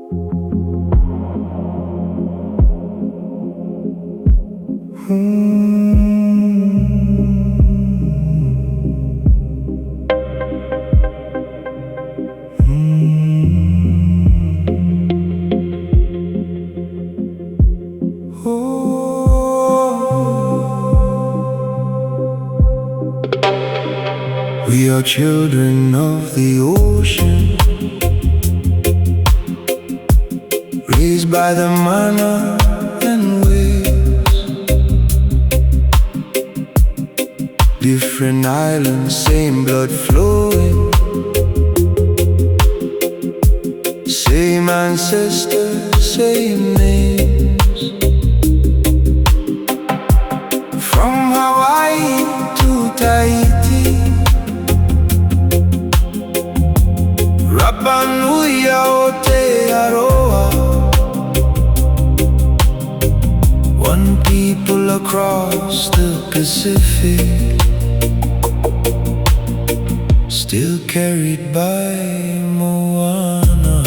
We are children of the ocean, raised by the mana and waves. Different islands, same blood flowing, same ancestors, same names. From Hawaii to Tahiti, Rapa Nui, Aotearoa, one people across the Pacific, still carried by Moana.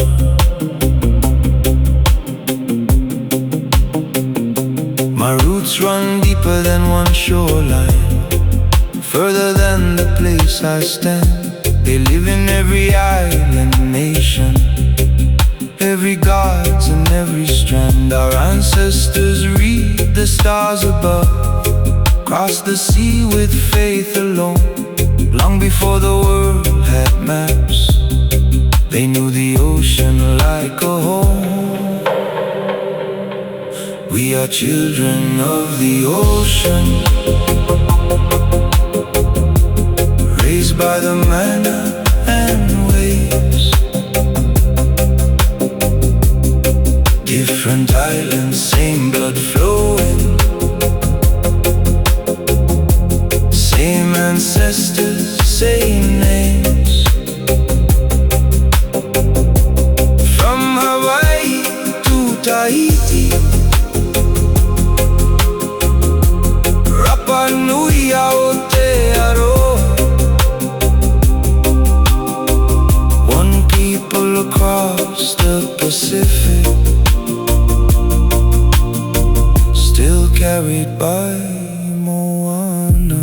My roots run deeper than one shoreline, further than the place I stand. They live in every island nation, every gods and every strand. Our ancestors read the stars above, crossed the sea with faith alone. Long before the world had maps, they knew the ocean like a home. We are children of the ocean, raised by the mana and waves. Different islands, same blood flowing, same ancestors, same names. From Hawaii to Tahiti, Rapa Nui, Aotearoa, one people across the Pacific, still carried by Moana.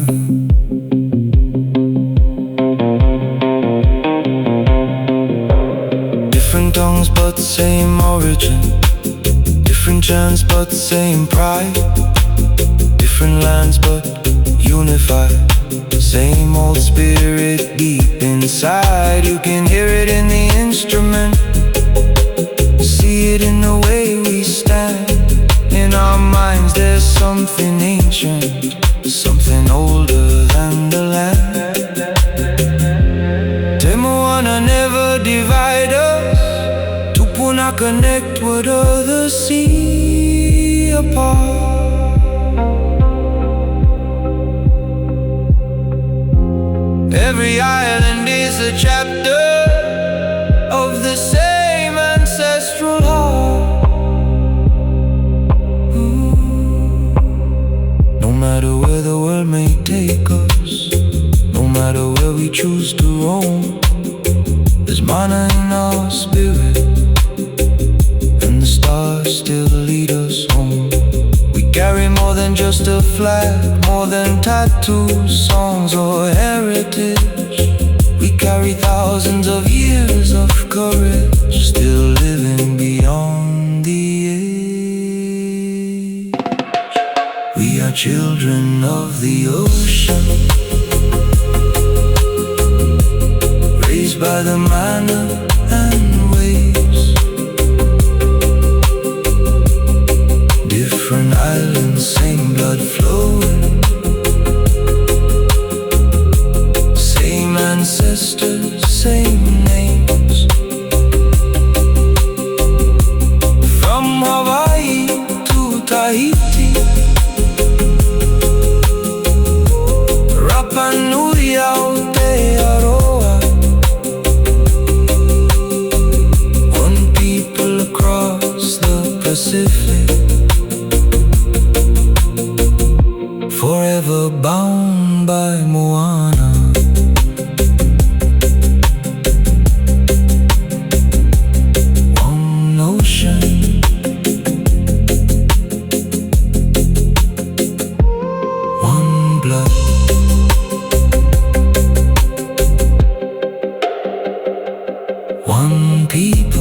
Different tongues but same origin, different chants but same pride, different lands but unified, same old spirit deep inside. You can hear it in the instrument, see it in the way we stand. In our minds there's something ancient, something older than the land. Temoana never divide us, Tupuna connect what others see apart. Every island is a chapter of the same ancestral heart. No matter where the world may take us, no matter where we choose to roam, there's mana in our spirit, and the stars still lead us home. We carry more than just a flag, more than tattoos, songs or heritage. We carry thousands of years of courage, still living beyond the age. We are children of the ocean, raised by the mana and waves. Different islands, same blood flowing, same ancestors, same names. From Hawaii to Tahiti, Rapa Nui, Aotearoa, Young people